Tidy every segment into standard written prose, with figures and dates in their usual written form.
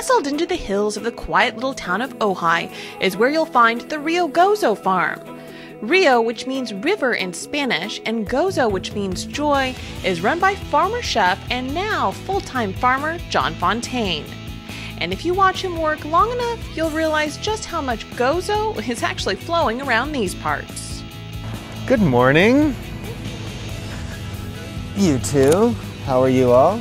Nestled into the hills of the quiet little town of Ojai is where you'll find the Rio Gozo farm. Rio, which means river in Spanish, and Gozo, which means joy, is run by farmer chef and now full-time farmer John Fontaine. And if you watch him work long enough, you'll realize just how much Gozo is actually flowing around these parts. Good morning. You too. How are you all?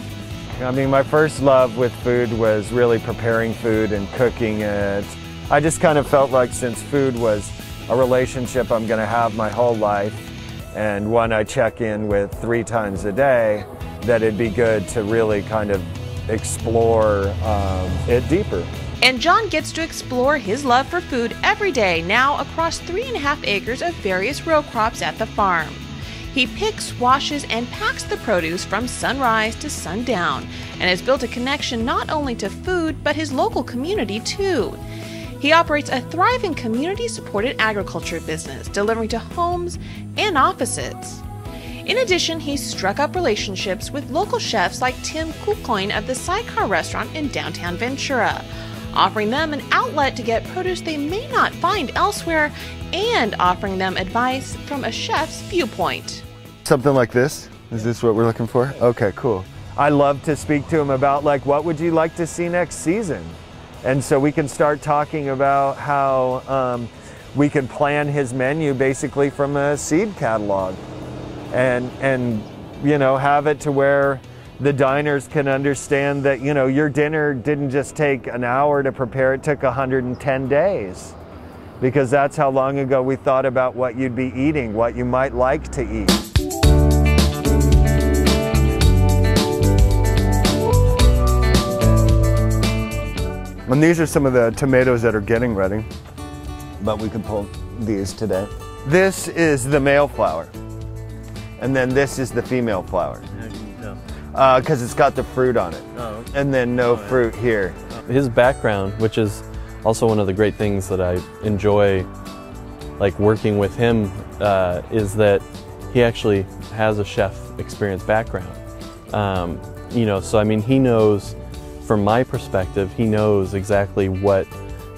I mean, my first love with food was really preparing food and cooking it. I just kind of felt like since food was a relationship I'm going to have my whole life, and one I check in with 3 times a day, that it'd be good to really kind of explore it deeper. And John gets to explore his love for food every day now across 3.5 acres of various row crops at the farm. He picks, washes, and packs the produce from sunrise to sundown, and has built a connection not only to food, but his local community too. He operates a thriving community-supported agriculture business, delivering to homes and offices. In addition, he's struck up relationships with local chefs like Tim Kukoin of the Sidecar restaurant in downtown Ventura, offering them an outlet to get produce they may not find elsewhere, and offering them advice from a chef's viewpoint. Something like this? Is this what we're looking for? Okay, cool. I love to speak to him about, like, what would you like to see next season? And so we can start talking about how we can plan his menu basically from a seed catalog, and you know, have it to where the diners can understand that, you know, your dinner didn't just take an hour to prepare, it took 110 days. Because that's how long ago we thought about what you'd be eating, what you might like to eat. And these are some of the tomatoes that are getting ready, but we can pull these today. This is the male flower, and then this is the female flower. How can you tell? Because it's got the fruit on it, and then no fruit here. His background, which is also one of the great things that I enjoy, like working with him, is that he actually has a chef experience background. You know, so I mean, he knows, from my perspective, he knows exactly what,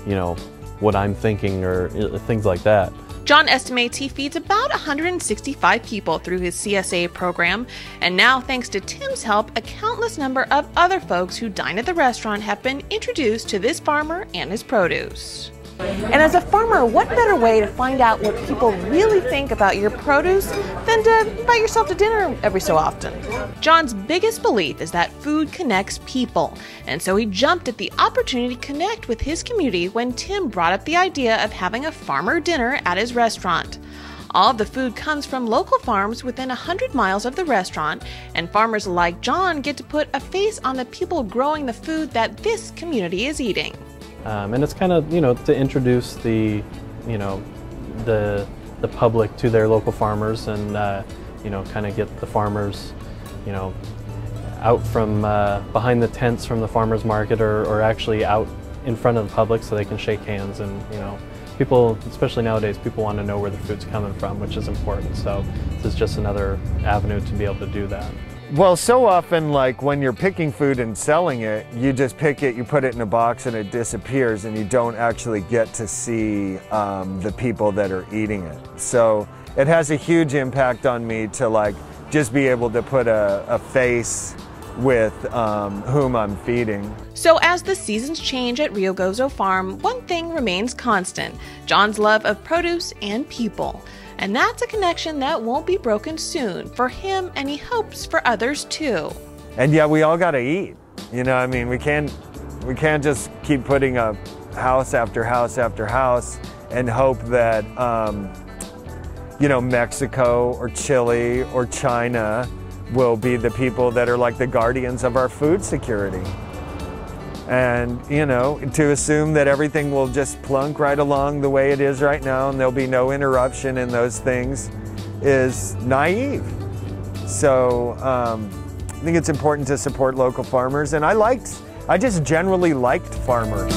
you know, what I'm thinking or things like that. John estimates he feeds about 165 people through his CSA program, and now, thanks to Tim's help, a countless number of other folks who dine at the restaurant have been introduced to this farmer and his produce. And as a farmer, what better way to find out what people really think about your produce than to invite yourself to dinner every so often? John's biggest belief is that food connects people, and so he jumped at the opportunity to connect with his community when Tim brought up the idea of having a farmer dinner at his restaurant. All of the food comes from local farms within 100 miles of the restaurant, and farmers like John get to put a face on the people growing the food that this community is eating. And it's kind of, you know, to introduce the, you know, the public to their local farmers, and you know, kind of get the farmers, you know, out from behind the tents from the farmers market, or actually out in front of the public so they can shake hands. And you know, people, especially nowadays, people want to know where the food's coming from, which is important. So this is just another avenue to be able to do that. Well, so often, like when you're picking food and selling it, you just pick it, you put it in a box, and it disappears, and you don't actually get to see the people that are eating it. So it has a huge impact on me to, like, just be able to put a face with whom I'm feeding. So as the seasons change at Rio Gozo Farm, one thing remains constant: John's love of produce and people. And that's a connection that won't be broken soon for him, and he hopes for others too. And yeah, we all gotta eat. You know, I mean, we can't just keep putting up house after house after house and hope that, you know, Mexico or Chile or China will be the people that are like the guardians of our food security. And, you know, to assume that everything will just plunk right along the way it is right now and there'll be no interruption in those things is naive. So I think it's important to support local farmers, and I just generally liked farmers.